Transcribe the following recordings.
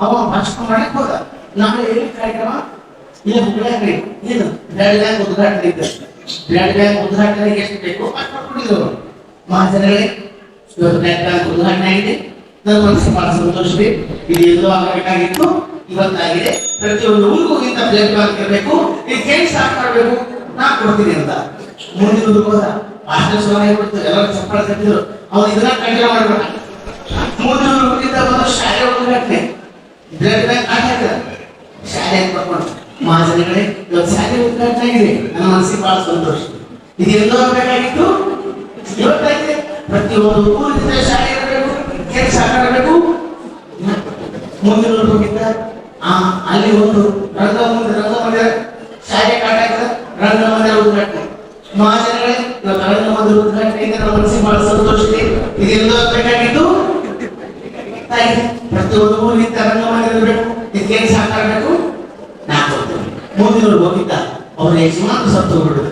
ಅವ ಭಾಷಣ ಮಾಡಕ್ ಹೋದ. ನಾಳೆ ಎಲ್ಲಿ ಕಾರ್ಯಕ್ರಮ ಇಲ್ಲ ಹುಬ್ಳ್ಯಾಗ್ರಿ ಏನು ಬ್ಲಡ್ ಬ್ಯಾಂಕ್ ಉದ್ಘಾಟನೆ ಇದ್ದ. ಬ್ಲಡ್ ಬ್ಯಾಂಕ್ ಉದ್ಘಾಟನೆಗೆ ಎಷ್ಟು ಬೇಕು ಅಷ್ಟು ಕೊಟ್ಟಿದ್ದವರು. ಮಹಾಜನಗಳೇ, ಇವತ್ತು ಬ್ಲಡ್ ಬ್ಯಾಂಕ್ ಉದ್ಘಾಟನೆ ಆಗಿದೆ. ನನ್ನ ಮನಸ್ಸು ಬಹಳ ಸಂತೋಷವೇ. ಇದು ಎಲ್ಲೋ ಆಗಬೇಕಾಗಿತ್ತು, ಇವತ್ತಾಗಿದೆ. ಪ್ರತಿಯೊಂದು ಊರಿಗೋಗಿಂತ ಬ್ಲಡ್ ಬ್ಯಾಂಕ್ ಇರಬೇಕು. ಇದು ಹೇಗೆ ಸ್ಟಾರ್ಟ್ ಮಾಡಬೇಕು, ನಾ ಕೊಡ್ತೀನಿ ಅಂತ ಮುಂದಿನ ಹೋದ. ಭಾಷಣ ಸುಮಾರು ಕೊಡ್ತು, ಎಲ್ಲರೂ ಚಪ್ಪಳ ಕಟ್ಟಿದ್ರು. ಅವನು ಇದನ್ನ ಕಂಟಿನ್ಯೂ ಮಾಡ್ಬೇಡ. ಮುಂದಿನ ಊರಿಗಿಂತ ಒಂದು ಶಾಲೆ ಉದ್ಘಾಟನೆ, ಬ್ಲಡ್ ಬ್ಯಾಂಕ್ ಆಟ ಶಾಲೆ ಕರ್ಕೊಂಡು. ಮಹಾಜನಗಳೇ, ಇವತ್ತು ಶಾಲೆ ಉದ್ಘಾಟನೆ ಆಗಿದೆ. ನನ್ನ ಮನಸ್ಸಿಗೆ ಬಹಳ ಸಂತೋಷ. ಇದು ಎಲ್ಲೋ ಆಗಬೇಕಾಗಿತ್ತು, ಇವತ್ತಾಗಿದೆ. ಪ್ರತಿಯೊಂದು ಊರಿನಿಂದ ಶಾಲೆ ಇರಬೇಕು, ಹೇಗೆ ಸಾಕಾಗಬೇಕು. ಮುಂದಿನ ಹೋಗಿದ್ದ ಅಲ್ಲಿ ಒಂದು ರಂಗಮಂದಿರ ಶಾಲೆ ಕಾಟ ರಂಗಮಂದಿರ ಉದ್ಘಾಟನೆ. ಮಹಾಜನಗಳೇ, ಇವತ್ತು ರಂಗಮಂದಿರ ಉದ್ಘಾಟನೆಯಿಂದ ನಮ್ಮ ಮನಸ್ಸಿಗೆ ಬಹಳ ಸಂತೋಷ ಇದೆ. ಇದು ಎಲ್ಲೋ ಆಗಬೇಕಾಗಿತ್ತು, ಪ್ರತಿಯೊಂದು ಊರಿನಿಂದ ರಂಗಮಂದಿರ ಇರಬೇಕು. ಇದಕ್ಕೇನು ಸಾಕಾಗಬೇಕು, ನಾ ಕೊಡ್ತೇನೆ. ಮುಂದಿನವ್ರು ಹೋಗಿದ್ದ ಅವ್ರ ಯಜಮಾನ ಸತ್ತು ಹೋಗ್ಬಿಡುದು.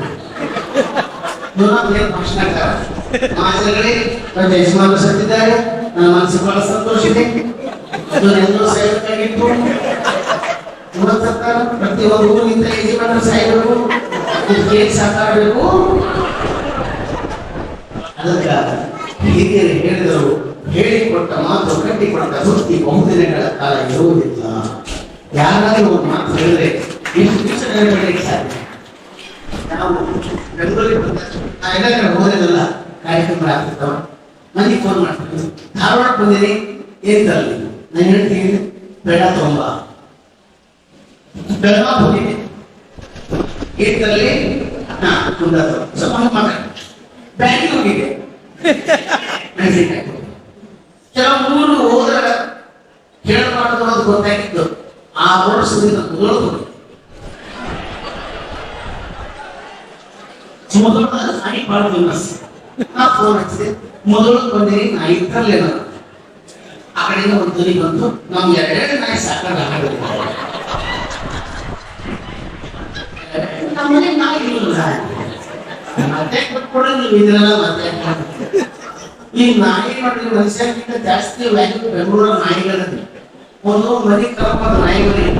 ಭಾಷಣ ಮಹಾಜನಗಳೇ, ಯಜಮಾನ ಸತ್ತಿದ್ದಾರೆ. ನನ್ನ ಮನಸ್ಸಿಗೆ ಬಹಳ ಸಂತೋಷ ಇದೆ. ಅದನ್ನೆಲ್ಲೋ ಸಾಯಬೇಕಾಗಿತ್ತು. ಪ್ರತಿಯೊಂದು ಊರಿನಿಂದ ಯಜಮಾನ ಸಾಯಬೇಕು. ಇದಕ್ಕೇನು ಸಾಕಾಗಬೇಕು. ಅದಕ್ಕ ಹಿರಿಯರು ಹೇಳಿದರು, ಹೇಳಿಕೊಟ್ಟ ಮಾತು ಕಟ್ಟಿಕೊಟ್ಟ ವೃತ್ತಿ ಬಹುದಿನಗಳ ಕಾಲ ಇರುವುದಿಲ್ಲ. ಯಾರಾದ್ರೂ ಒಂದು ಮಾತು ಹೇಳಿದ್ರೆ ಎಷ್ಟು ದಿವಸ ನೆನಪಿಡಲಿಕ್ಕೆ ಸಾಧ್ಯ. ನಾವು ಬೆಂಗಳೂರಿಗೆ ಎಲ್ಲ ಕಡೆ ಹೋಗೋದಿಲ್ಲ, ಕಾರ್ಯಕ್ರಮ ಆಗ್ತಿರ್ತಾವ. ಮನೆಗೆ ಫೋನ್ ಮಾಡ್ತೀನಿ, ಧಾರವಾಡ ಬಂದಿರಿ, ಏನ್ ತರಲಿ? ನಾನು ಹೇಳ್ತೀನಿ, ಬೇಡ ತೊಂಬ. ಬೆಳಗಾವ್ ಹೋಗಿದ್ದೆ, ಏನ್ ತರಲಿ? ಸ್ವಲ್ಪ ಮಾತಾಡ. ಬ್ಯಾಂಕಿಗೆ ಹೋಗಿದ್ದೆ, ಮೆಣಸಿನಕಾಯಿ. ಕೆಲವು ಊರು ಹೋದ್ರೆ ಕೇಳಬಾರ್ದು ಅನ್ನೋದು ಗೊತ್ತಾಗಿತ್ತು. ಆ ವರ್ಷದಿಂದ ಮೊದಲು ನಾಯಿ ಬಹಳ ಫೇಮಸ್. ನಾ ಫೋನ್ ಹಚ್ಚಿದೆ, ಮೊದಲು ಬಂದಿರಿ ನಾಯಿ ಇರ್ತರಲ್ಲೇ. ನಾನು ಆ ಕಡೆಯಿಂದ ಒಂದು ಧ್ವನಿ ಬಂತು, ನಮ್ಗೆ ಎರಡೆರಡು ನಾಯಿ ಸಾಕಾಗ ನಮ್ಮನೆ ನಾಯಿ ಇಲ್ಲ. ಮತ್ತೆ ಕೊಟ್ಕೊಡ ನೀವು ಇದನ್ನೆಲ್ಲ ಮತ್ತೆ ಈ ನಾಯಿ ನೋಡ್ರಿ, ಮನುಷ್ಯಕ್ಕಿಂತ ಜಾಸ್ತಿ ವ್ಯಾಲ್ಯೂ ಬೆಂಗಳೂರ ನಾಯಿಗಳದ್ದು. ಒಂದು ಮನೆ ಕರ್ಕೊಂಡ ನಾಯಿಗಳಿಗೆ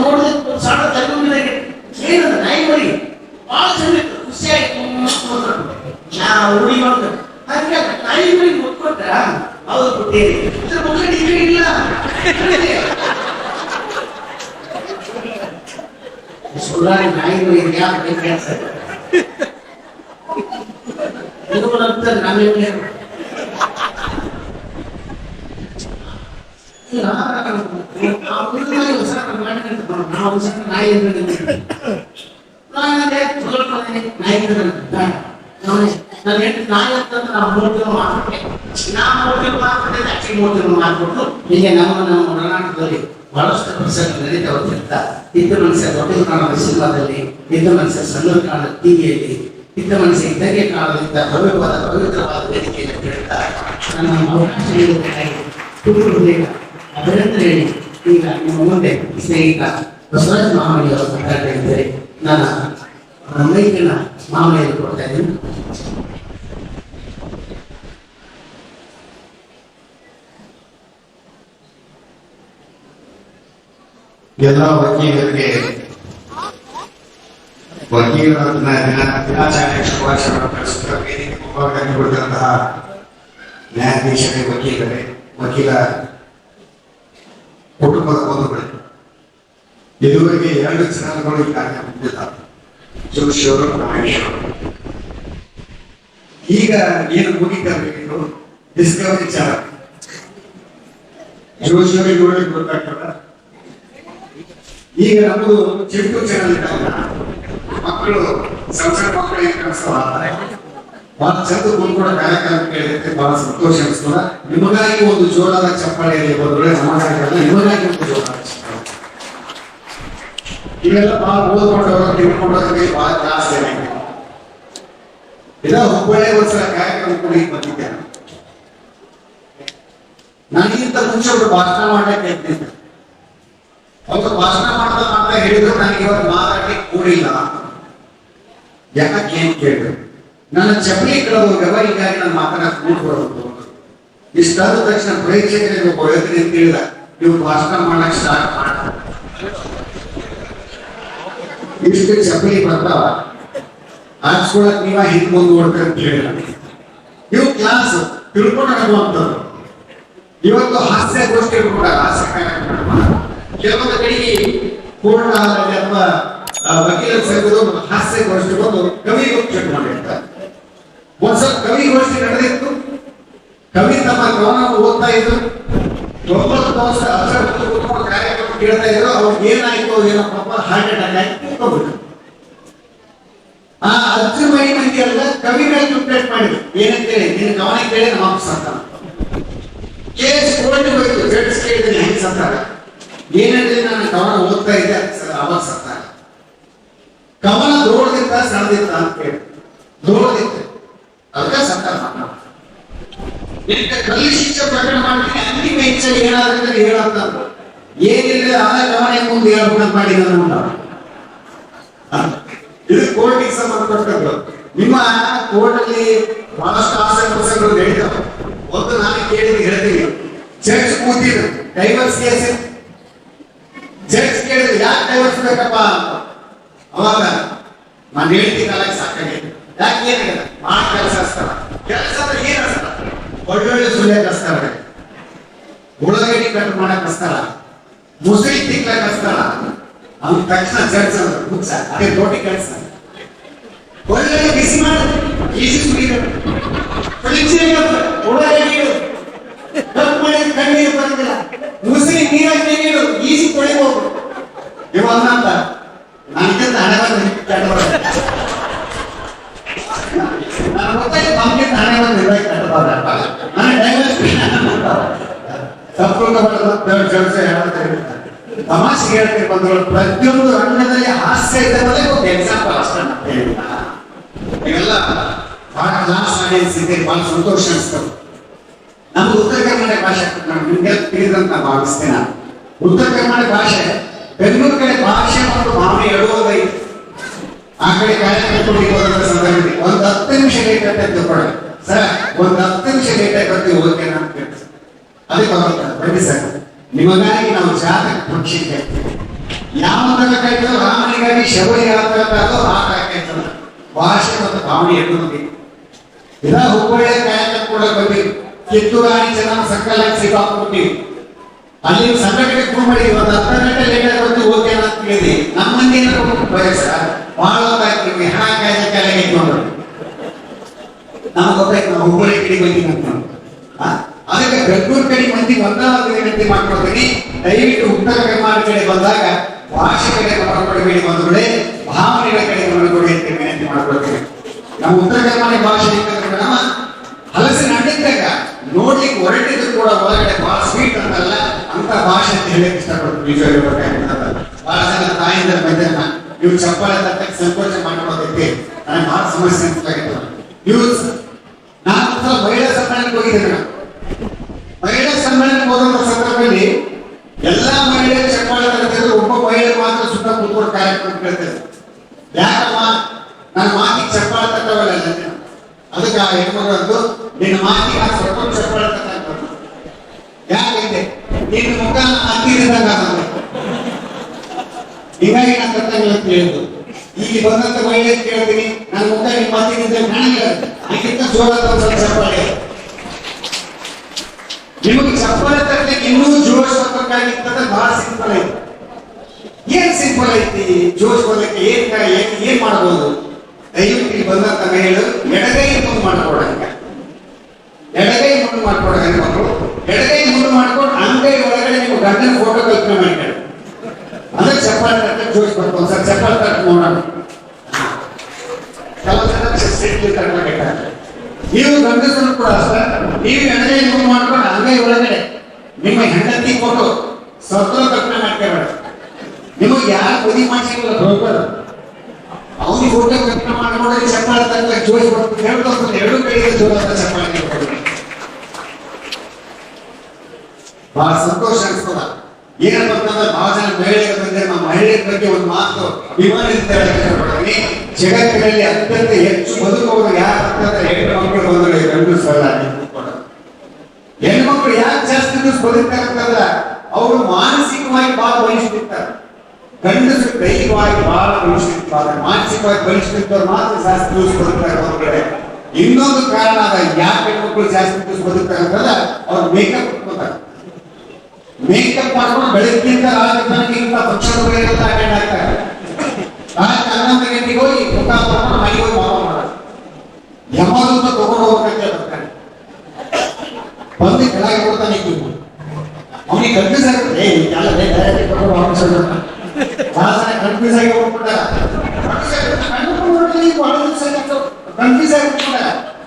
ನೋಡಿದ್ರೆ ಸಣ್ಣ ತಲೆಗೆ ಏನದ ನಾಯಿ ಮರಿ ಬಹಳ ಚಂದ ಖುಷಿಯಾಗಿ ಹುಡಿ ಮಾಡ್ತಾರೆ. ಹಾಗೆ ನಾಯಿ ಮರಿ ಮುಟ್ಕೊಟ್ರ ಅವ್ರು ಕೊಟ್ಟೇರಿ ಇಲ್ಲ. ನಾಯಿ ಮರಿ ಯಾಕೆ ಕೆಲಸ ಇದು ನಂತರ ನಾವೇ ಕರ್ನಾಟಕದಲ್ಲಿ ಬಹಳಷ್ಟು ಪ್ರಸಂಗ ನಡೀತಾ ಹೋಗ್ತಿರ್ತ. ಇದ್ದ ಮನುಷ್ಯ ದೊಡ್ಡ ಕಾಣದ ಸಿನಿಮಾದಲ್ಲಿ, ಇದ್ದ ಮನುಷ್ಯ ಸಣ್ಣ ಕಾಣದ ಟಿವಿಯಲ್ಲಿ, ಇದ್ದ ಮನುಷ್ಯ ಇದ್ದಕ್ಕೆ ಕಾಣದಿಂದ ಭವ್ಯವಾದ ಪವಿತ್ರವಾದ ವೇದಿಕೆಯನ್ನು ಕೇಳ್ತಾ ನನ್ನ ಅವಕಾಶ ಅಭಿನಂದನೆ ಹೇಳಿ ಈಗ ನಿಮ್ಮ ಮುಂದೆ ಸ್ನೇಹಿತ ಬಸವರಾಜ ಮಾಮನಿ ಅವರು ಮಾತಾಡ್ತಾ ಇದ್ದಾರೆ. ನಾನು ಮೈಕಿನ ಮಾಮನಿಯನ್ನು ಕೊಡ್ತಾ ಇದ್ದೀನಿ. ಎಲ್ಲ ವಕೀಲರಿಗೆ ವಕೀಲರ ದಿನಾಚರಣೆ ಶುಭಾಶಯಗಳನ್ನು ತಿಳಿಸುತ್ತಾ ವೇದಿಕೆ ಮುಂಭಾಗದಲ್ಲಿ ಕುಳಿತಂತಹ ನ್ಯಾಯಾಧೀಶರೇ, ವಕೀಲರೇ, ವಕೀಲ ಕುಟುಂಬದ ಬಂಧುಗಳೇ, ಇದುವರೆಗೆ 2 ಚಾನಲ್ಗಳು ಈ ಕಾರ್ಯ ಮುಗಿದಿಲ್ಲ, ಜೋಶಿಯವರು, ನಾಗೇಶ್ವರು. ಈಗ ಏನು ಮುಗಿತಬೇಕಿತ್ತು ಡಿಸ್ಕವರಿ ಚಾನಲ್. ಜೋಶಿಯವರಿಗೆ ನೋಡಿ ಗೊತ್ತಾಗ್ತದ. ಈಗ ನಮ್ಮದು ಚಿಟ್ಟು ಚಾನಲ್ ಇದ್ದಾವಲ್ಲ, ಮಕ್ಕಳು ಸಣ್ಣ ಮಕ್ಕಳಿಗೆ ಕಲಿಸ್ತಾರೆ. ಬಹಳ ಚಂದ ಕೂತ್ಕೊಂಡ ಕಾರ್ಯಕ್ರಮ ಕೇಳಿದ್ರೆ ಬಹಳ ಸಂತೋಷ ಅನಿಸ್ತದ. ನಿಮಗಾಗಿ ಒಂದು ಜೋರಾದ ಚಪ್ಪಾಳೆಯಲ್ಲಿ ಬಂದ್ರೆ ನಮಗಾಗಿ ನಿಮಗಾಗಿ ಒಂದು ಜೋರಾದ ಚಪ್ಪಾಳೆ. ಇವೆಲ್ಲ ಬಹಳ ಓದ್ಕೊಂಡವರು ತಿಳ್ಕೊಂಡವ್ರಿಗೆ ಬಹಳ ಜಾಸ್ತಿ ಆಗಿದೆ. ಇದೋ ಹುಬ್ಬಳ್ಳಿ ಒಂದ್ಸಲ ಕಾರ್ಯಕ್ರಮ ಕೂಡ ಈಗ ಬಂದಿದ್ದೆ. ನನಗಿಂತ ಮುಂಚೆ ಒಬ್ಬರು ಭಾಷಣ ಮಾಡಕ್ಕೆ ಇರ್ತಿದ್ದೆ. ಅವರು ಭಾಷಣ ಮಾಡ್ತಾ ಹೇಳಿದ್ರು, ನನಗೆ ಇವತ್ತು ಮಾತಾಡ್ಲಿಕ್ಕೆ ಕೂಡಿಲ್ಲ. ಯಾಕೆ ಕೇಳಿದ್ರು, ನನ್ನ ಚಪ್ಪಲಿ ಕಳೆದೋಗ್ಯವ, ಹೀಗಾಗಿ ನಾನು ಮಾತಾಡಕ್ಕೆ ಕೂಡ್ಕೊಡೋದು. ಇಷ್ಟಾದ ತಕ್ಷಣ ಪ್ರೇಕ್ಷಕರಿಗೆ ಒಬ್ಬ ವ್ಯಕ್ತಿ ತಿಳಿದ ನೀವು ಭಾಷಣ ಮಾಡಕ್ ಸ್ಟಾರ್ಟ್ ಮಾಡ ಇಷ್ಟು ಚಪ್ಪಲಿ ಬರ್ತಾವ ಹಾಕ್ಸ್ಕೊಳಕ್ ನೀವ ಹಿಂದ್ ಮುಂದೆ ನೋಡ್ತಾರೆ ಅಂತ ಹೇಳಿದ. ಇವು ಕ್ಲಾಸ್ ತಿಳ್ಕೊಂಡಾಗುವಂಥದ್ದು. ಇವತ್ತು ಹಾಸ್ಯಗೋಷ್ಠಿ ಕೂಡ ಹಾಸ್ಯ ಕಾರ್ಯಕ್ರಮ ಕೆಲವೊಂದು ಕಡೆಗೆ ಕೋರ್ಟ್ ಹಾಲಲ್ಲಿ ಅಥವಾ ವಕೀಲರ ಸಂಘದ ಹಾಸ್ಯಗೋಷ್ಠಿ ಬಂದು ಕವಿಗೋಷ್ಠಿ ಮಾಡಿರ್ತಾರೆ. ಒಂದ್ಸಲ ಕವಿಗೋಷ್ಠಿ ನಡೆದಿತ್ತು. ಕವಿ ತಮ್ಮ ಗಮನ ಓದ್ತಾ ಇದ್ರು. 9 ವರ್ಷ ಕಾರ್ಯಕ್ರಮ ಕೇಳ್ತಾ ಇದ್ರು. ಅವ್ರಿಗೆ ಏನಾಯ್ತು ಏನೋ ಪಾಪ ಹಾರ್ಟ್ ಅಟ್ಯಾಕ್ ಆಗಿ ಕೂತ್ಕೊಂಡ್ಬಿಟ್ರು. ಆ ಅಜ್ಜ ಮೈ ಮಂದಿ ಅಲ್ಲ ಕವಿಗಳ ಕಂಪ್ಲೇಂಟ್ ಮಾಡಿದ್ರು. ಏನಂತೇಳಿ ನಿನ್ನ ಗಮನ ಕೇಳಿ ನಮ್ಮ ಅಪ್ಪ ಸತ್ತ. ಕೇಸ್ ಕೋರ್ಟ್ ಹೋಯ್ತು. ಜಡ್ಜ್ ಕೇಳಿದ್ರೆ ಹೆಂಗ್ ಸತ್ತಾರ? ಏನಂದ್ರೆ ನಾನು ಗಮನ ಓದ್ತಾ ಇದ್ದೆ ಅವಾಗ ಸತ್ತಾರ. ಕವನ ದೋಡದಿತ್ತ ಸಣ್ಣದಿತ್ತ ಅಂತ ಕೇಳಿ ದೋಡದಿತ್ತು ಅದಕ್ಕೆ ಸತ್ತಾರ. ಕಲ್ಲಿ ಶಿಕ್ಷೆ ಪ್ರಕರಣ ಮಾಡ್ತೀನಿ ಅಂತಿಮ ಹೆಚ್ಚಾಗಿ ಏನಾದ್ರೆ ಹೇಳಂತಂದ್ರು. ಏನಿಲ್ಲ ಆ ಗಮನ ಮುಂದೆ ಹೇಳ್ಬಿಡ ಮಾಡಿ ಇದು ಕೋರ್ಟಿಗೆ ಸಂಬಂಧಪಟ್ಟದ್ದು. ನಿಮ್ಮ ಕೋರ್ಟ್ ಅಲ್ಲಿ ಬಹಳಷ್ಟು ಆಸೆ ಪ್ರಸಂಗಗಳು ನಡೀತಾವೆ. ಒಂದು ನಾನು ಕೇಳಿದ್ರೆ ಹೇಳ್ತೀನಿ. ಜಡ್ಜ್ ಕೂತಿದ್ರು ಡೈವರ್ಸ್ ಕೇಸ್. ಜಡ್ಜ್ ಕೇಳಿದ್ರು ಯಾಕೆ ಡೈವರ್ಸ್ ಬೇಕಪ್ಪ ಅಂತ. ಅವಾಗ ನಾನು ಹೇಳ್ತೀನಲ್ಲ ಸಾಕಾಗಿದೆ. ಯಾಕೆ ಏನಾಗಿದೆ ಮಾಡ ಕೆಲಸ ಹಚ್ತಾರ. ಕೆಲಸ ಅಂದ್ರೆ ಏನ್ ಹಚ್ತಾರ? ಒಳ್ಳೊಳ್ಳೆ ಸುಳ್ಯ ಕಸ್ತಾರ, ಉಳ್ಳಾಗಡ್ಡಿ ಕಟ್ ಮಾಡಕ್ ಹಚ್ತಾರ, ಮುಸ್ಲಿ ತಿಕ್ಲಕ್ ಹಚ್ತಾರ. ಅವ್ನ ತಕ್ಷಣ ಜಡ್ಜ್ ಮುಗ್ಸ ಅದೇ ರೋಟಿ ಕೆಲಸ ಒಳ್ಳೆ ಬಿಸಿ ಮಾಡ ಈಸಿ ಸುರಿತಾರೆ. ಉಳ್ಳಾಗಡ್ಡಿ ಕಟ್ ಮಾಡಿ ಕಣ್ಣೀರು ಬರೋದಿಲ್ಲ. ಮುಸ್ಲಿ ನೀರಾಗಿ ನೀರು ಈಸಿ ತೊಳಿಬಹುದು. ಇವಾಗ ಅಂತ ನನಗೆ ಹಣೆ ಬಂದ ನಾನು ಗೊತ್ತಾಯ್ತು ನಮ್ಗೆ ಹಣೆ ಬಂದ ಕಟ್ಟಬಾರ ನಾನು ಡೈವರ್ಸ್ ತಮಾಷೆ ಹೇಳ್ತೀವಿ ಬಂದ್ರು. ಪ್ರತಿಯೊಂದು ರಂಗದಲ್ಲಿ ಹಾಸ್ಯ ಇದ್ದವರೇ ಒಂದು ಎಕ್ಸಾಂಪಲ್ ಅಷ್ಟೇ. ಇವೆಲ್ಲ ಬಹಳ ಕ್ಲಾಸ್ ಆಡಿಯನ್ಸ್ ಬಹಳ ಸಂತೋಷ ಅನಿಸ್ತದೆ. ನಮ್ದು ಉತ್ತರ ಕರ್ನಾಟಕ ಭಾಷೆ ನಿಮ್ಗೆ ತಿಳಿದಂತ ಭಾವಿಸ್ತೇನೆ ನಾನು. ಉತ್ತರ ಕರ್ನಾಟಕ ಭಾಷೆ ಬೆಂಗಳೂರು ಕಡೆ ಭಾಷೆ ಮತ್ತು ಭಾವನೆ ಎಡುವುದೈ ಆ ಕಡೆ ಕಾರ್ಯಕ್ರಮ ಸಂದರ್ಭದಲ್ಲಿ ಒಂದು 10 ನಿಮಿಷ ಲೇಟ್ ಅಂತ ತಿಳ್ಕೊಳ್ಳ ಸರ್. ಒಂದು 10 ನಿಮಿಷ ಲೇಟ್ ಆಗಿ ಬರ್ತೀವಿ ಓಕೆ ಅಂತ ಕೇಳ್ತೀವಿ. ಅದಕ್ಕೆ ಬನ್ನಿ ಸರ್ ನಿಮಗಾಗಿ ನಾವು ಜಾತಕ ಪರೀಕ್ಷೆ ಯಾವ ತರ ಕಾಯ್ತೋ ರಾಮನಿಗಾಗಿ ಶಬರಿ ಯಾವ ತರ ಕಾಯ್ತೋ ಆ ಕಾಯ್ತದ ಭಾಷೆ ಮತ್ತು ಭಾವನೆ ಎಡುವುದು. ಇದ ಹುಬ್ಬಳ್ಳಿಯ ಕಾರ್ಯಕ್ರಮ ಕೂಡ ಬಂದಿ ಕಿತ್ತೂರು ರಾಣಿ ಚೆನ್ನಮ್ಮ ಸಂಕಲ ಸಿಕ್ಕಾಕೊಟ್ಟಿವಿ. ಅಲ್ಲಿ ಸಂಘಟನೆ ಫೋನ್ ಮಾಡಿ ಒಂದು 10 ಗಂಟೆ ಲೇಟ್ ಆಗಿ ಬರ್ತೀವಿ ಓಕೆ ಅಂತ ಕೇಳಿದ್ವಿ. ನಮ್ಮ ಮಂದಿ ಬಯಸ ಬಹಳ ಹೊತ್ತಾಗ್ತೀವಿ ಹಣ ಕಾಯ್ದಕ್ಕೆ ನೋಡ್ರಿ. ನಮ್ಗೆ ಗೊತ್ತಾಯ್ತು ನಾವು ಹುಬ್ಬಳ್ಳಿ ಕಡೆ ಬಂದಿನ ಅಂತ. ಅದಕ್ಕೆ ಬೆಂಗಳೂರು ಕಡೆ ಮಂದಿ ಒಂದಾவது ವಿನಂತಿ ಮಾಡ್ಕೊಳ್ತೀನಿ. ದಯವಿಟ್ಟು ಉತ್ತರ ಕರ್ನಾಟಕ ಕಡೆ ಬಂದಾಗ ಭಾಷೆ ಕಡೆ ಗಮನ ಕೊಡಬೇಡಿ ಬಂಧುಗಳೇ, ಭಾವನೆಗಳ ಕಡೆ ಗಮನ ಕೊಡಿ ಅಂತ ವಿನಂತಿ ಮಾಡ್ಕೊಳ್ತೀನಿ. ನಮ್ಮ ಉತ್ತರ ಕರ್ನಾಟಕ ಭಾಷೆ ನಮ್ಮ ಹಲಸಿನ ಹಣ್ಣಿದ್ದಾಗ ನೋಡ್ಲಿಕ್ಕೆ ಹೊರಟಿದ್ರು ಕೂಡ ಒಳಗಡೆ ಬಹಳ ಸ್ವೀಟ್ ಅಂತಲ್ಲ ಅಂತ ಭಾಷೆ ಅಂತ ಹೇಳಕ್ ಇಷ್ಟಪಡ್ತೀನಿ. ಬಹಳ ಜನ ತಾಯಿಂದ ಬಂದ ನೀವು ಚಪ್ಪಾಳೆ ತಟ್ಟಕ್ಕೆ ಸಂಕೋಚ ಮಾಡ್ಕೊಳೋದಕ್ಕೆ ನನಗೆ ಬಹಳ ಸಮಸ್ಯೆ ಅನ್ಸಲಾಗಿತ್ತು. ನೀವು ನಾನು ಮಹಿಳಾ ಸಮ್ಮೇಳನಕ್ಕೆ ಹೋಗಿದ್ದೇನೆ. ಮಹಿಳಾ ಸಮ್ಮೇಳನಕ್ಕೆ ಹೋದಂತ ಸಂದರ್ಭದಲ್ಲಿ ಎಲ್ಲಾ ಮಹಿಳೆಯರು ಚಪ್ಪಾಳೆ ತಟ್ಟಿದ್ರು. ಒಬ್ಬ ಮಹಿಳೆ ಮಾತ್ರ ಸುತ್ತ ಕೂತ್ಕೊಂಡು ಕಾರ್ಯಕ್ರಮ ಕೇಳ್ತಿದ್ರು. ಯಾಕಮ್ಮ ನನ್ನ ಮಾತಿಗೆ ಚಪ್ಪಾಳೆ ತಟ್ಟವಲ್ಲ. ಅದಕ್ಕೆ ಆ ಹೆಣ್ಮಗಳದ್ದು ನಿನ್ನ ಮಾತಿಗೆ ಸ್ವಲ್ಪ ಚಪ್ಪಾಳೆ ತಟ್ಟ ಯಾಕೆ ನಿನ್ನ ಮುಖ ಅಂತಿರಿದಾಗ ಹೀಗಾಗಿ ನಾನು ತಟ್ಟಂಗಿಲ್ಲ ಅಂತ ಹೇಳಿದ್ದು. ಈಗ ಬಂದಂತ ಮಹಿಳೆ ಕೇಳ್ತೀನಿ ನನ್ನ ಮುಖ ನಿಮ್ಮ ಮಾತಿನಿಂದ ಕಾಣಿಲ್ಲ ಅದಕ್ಕಿಂತ ಜೋರಾದ ಚಪ್ಪಾಳೆ. ನಿಮಗೆ ಚಪ್ಪಾಳೆ ತಟ್ಟಲಿಕ್ಕೆ ಇನ್ನೂ ಜೋಶ್ ಬರ್ಬೇಕಾಗಿತ್ತಂದ್ರೆ ಬಹಳ ಸಿಂಪಲ್ ಐತಿ. ಏನ್ ಸಿಂಪಲ್ ಐತಿ ಜೋಶ್ ಬರ್ಲಿಕ್ಕೆ ಏನ್ ಮಾಡಬಹುದು? ದಯವಿಟ್ಟು ಬಂದಂತ ಮಹಿಳೆಗಳು ಎಡಗೈ ಮುಂದೆ ಮಾಡ್ಕೊಡಂಗ, ಎಡಗೈ ಮುಂದೆ ಮಾಡ್ಕೊಡಂಗ ಮಕ್ಕಳು ಎಡಗೈ ಮುಂದೆ ಮಾಡ್ಕೊಂಡು ಅಂಗೈ ಒಳಗಡೆ ನೀವು ಗಂಡನ ಫೋಟೋ ಕಲ್ಪನೆ ಮಾಡ್ಕೊಳ್ಳಿ. ಅಂದ್ರೆ ಚಪ್ಪಾಳೆ ತಟ್ಟೆ ಜೋಶ್ ಬರ್ಬೋದು. ಸರ್ ಚಪ್ಪಾಳೆ ತಟ್ಟ ನೋಡೋಣ. ನೀವು ಗಂಡಸರು ಕೂಡ ಸರ್ ನೀವು ಎಡಗೈ ಮುಂದೆ ಮಾಡ್ಕೊಂಡು ಅಂಗೈ ಒಳಗಡೆ ನಿಮ್ಮ ಹೆಂಡತಿ ಫೋಟೋ ಸ್ವತಃ ಕಲ್ಪನೆ ಮಾಡ್ಕೋಬೇಡ. ನಿಮಗೆ ಯಾರು ಬದಿ ಮಾಡಿಸಿಲ್ಲ ಹೋಗ್ಬಾರ್ದು. ಅವನಿಗೆ ಫೋಟೋ ಕಲ್ಪನೆ ಮಾಡ್ಕೊಂಡ್ರೆ ಚಪ್ಪಾಳೆ ತಟ್ಟೆ ಜೋಶ್ ಬರ್ತದೆ. ಎರಡು ಕಡೆಗೆ ಜೋರಾದ ಚಪ್ಪಾಳೆ ಬಹಳ ಸಂತೋಷ ಅನಿಸ್ತದ. ಏನಂತಂದ್ರೆ ಬಹಳ ಜನ ಮಹಿಳೆಯರು ಬಂದ್ರೆ ನಮ್ಮ ಮಹಿಳೆಯರ ಬಗ್ಗೆ ಒಂದು ಮಾತು ಅಭಿಮಾನದಿಂದ ಹೇಳಕ್ಕೆ ಜಗತ್ತಿನಲ್ಲಿ ಅತ್ಯಂತ ಹೆಚ್ಚು ಬದುಕುವುದು ಯಾರು ಅಂತಂದ್ರೆ ಹೆಣ್ಣು ಮಕ್ಕಳು ಬಂದ್ರೆ ಗಂಡು ಸಲ್ಲ ದಿವಸ ಬದುಕ್ತಾರಂತಂದ್ರ ಅವರು ಮಾನಸಿಕವಾಗಿ ಬಹಳ ಬಲಿಷ್ಠಿರ್ತಾರೆ. ಗಂಡಸರು ದೈಹಿಕವಾಗಿ ಬಹಳ ಬಲಿಷ್ಠಿರ್ತಾರೆ, ಮಾನಸಿಕವಾಗಿ ಬಲಿಷ್ಠಿರ್ತವ್ರು ಮಾತ್ರ ಜಾಸ್ತಿ ದಿವಸ ಬದುಕ್ತಾರೆ ಒಂದ್ ಕಡೆ. ಇನ್ನೊಂದು ಕಾರಣ ಅದ, ಯಾಕೆ ಹೆಣ್ಮಕ್ಳು ಜಾಸ್ತಿ ದಿವಸ ಬದುಕ್ತಾರೆ ಅಂತಂದ್ರೆ ಅವ್ರು ಮೇಕಪ್ ಇಟ್ಕೋತಾರೆ. ಮೇಕಪ್ ಮಾಡ್ಕೊಂಡು ಬೆಳಗ್ಗಿಂದ ರಾತ್ರಿ ತನಕ ಇಂಥ ಫಂಕ್ಷನ್ಗಳಿಗೆಲ್ಲ ಅಟೆಂಡ್ ಆಗ್ತಾರೆ. ರಾತ್ರಿ 11 ಗಂಟೆಗೆ ಹೋಗಿ ಮುಖ ಮಾಡ್ಕೊಂಡು ಮನೆಗೆ ಹೋಗಿ ವಾಪ ಮಾಡೋದು. ಯಮದೂತ ತಗೊಂಡು ಹೋಗ್ಬೇಕಂತ ಬರ್ತಾನೆ, ಬಂದು ಕೆಳಗೆ ಕೊಡ್ತಾನೆ. ಅವನಿಗೆ ಕನ್ಫ್ಯೂಸ್ ಆಗುತ್ತೆ, ಕನ್ಫ್ಯೂಸ್ ಆಗಿ ಹೋಗ್ಬಿಟ್ಟ, ಕನ್ಫ್ಯೂಸ್ ಆಗಿಬಿಟ್ಟ.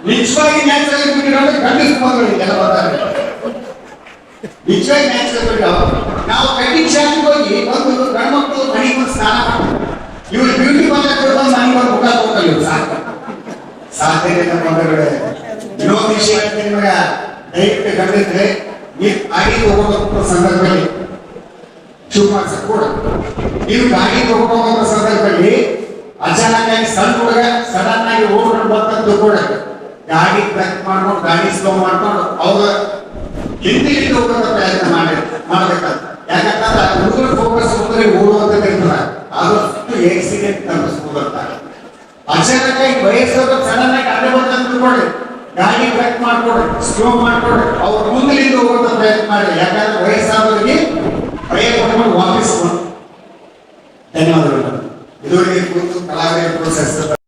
ನಿಜವಾಗಿ ನ್ಯಾಚುರಲ್ ಬ್ಯೂಟಿ ಕನ್ಫ್ಯೂಸ್ ಮಾಡ್ಕೊಳ್ಳಿ ಬರ್ತಾರೆ. ನಿಜವಾಗಿ ನ್ಯಾಚುರಲ್ ನಾವು ಕಟಿಂಗ್ ಶಾಪಿಗೆ ಹೋಗಿ ಬಂದು ಗಂಡು ಮಕ್ಕಳು ಮನೆಗೆ ಬಂದು ಸ್ನಾನ ಮಾಡ್ತಾರೆ. ಇವ್ರು ಬ್ಯೂಟಿ ಪಾರ್ಲರ್ ಬಂದು ಮನೆಗೆ ಬಂದು ಮುಖ ತಗೋತಾರೆ. ಇವ್ರು ಸಾಧ್ಯತೆ ಬಂಧುಗಳೇ. ಇನ್ನೊಂದು ವಿಷಯ ಹೇಳ್ತೀನಿ ನಿಮಗೆ, ದಯವಿಟ್ಟು ಗಮನಿಸಿದ್ರೆ ನೀವು ಗಾಡಿ ತಗೊಂಡ ಸಂದರ್ಭದಲ್ಲಿ ಶಿವಮಾಸ ಕೂಡ ನೀವು ಗಾಡಿ ತಗೊಂಡ ಸಂದರ್ಭದಲ್ಲಿ ಅಚಾನಕ್ ಆಗಿ ಸಣ್ಣ ಹುಡುಗ ಸಡನ್ ಆಗಿ ಓಡ್ಕೊಂಡು ಬಂತಂದು ಕೂಡ ಗಾಡಿ ಬ್ರೇಕ್ ಮಾಡ್ಕೊಂಡು ಗಾಡಿ ಸ್ಲೋ ಮಾಡ್ಕೊಂಡು ಅವ್ರ ಹಿಂದೆ ಹೋಗುವಂತ ಪ್ರಯತ್ನ ಮಾಡ್ಬೇಕಂತ. ಯಾಕಂತಂದ್ರೆ ಹುಡುಗರ ಫೋಕಸ್ ಮುಂದೆ ಓಡುವಂತ ಇರ್ತದ, ಆದಷ್ಟು ಆಕ್ಸಿಡೆಂಟ್ ತಪ್ಪಿಸ್ಬೋದಂತ. ಅಚಾನಕ್ ಆಗಿ ವಯಸ್ಸಾದ ಸಡನ್ ಆಗಿ ಅಡ್ಡ ಬಂತಂದು ಕೂಡ ಗಾಡಿ ಬ್ರೇಕ್ ಮಾಡ್ಕೊಡ್ರಿ, ಸ್ಲೋ ಮಾಡ್ಕೊಡ್ರಿ, ಅವ್ರ ಮುಂದಲಿಂದ ಹೋಗುವಂತ ಪ್ರಯತ್ನ ಮಾಡಿ. ಯಾಕಂದ್ರೆ ವಯಸ್ಸಾದವರಿಗೆ ಭಯ ಪಡ್ಕೊಂಡು ವಾಪಸ್ ಧನ್ಯವಾದಗಳು. ಇದುವರೆಗೆ ಕುರಿತು ಕಲಾವಿದರ ಪ್ರೋತ್ಸಾಹಿಸಿದ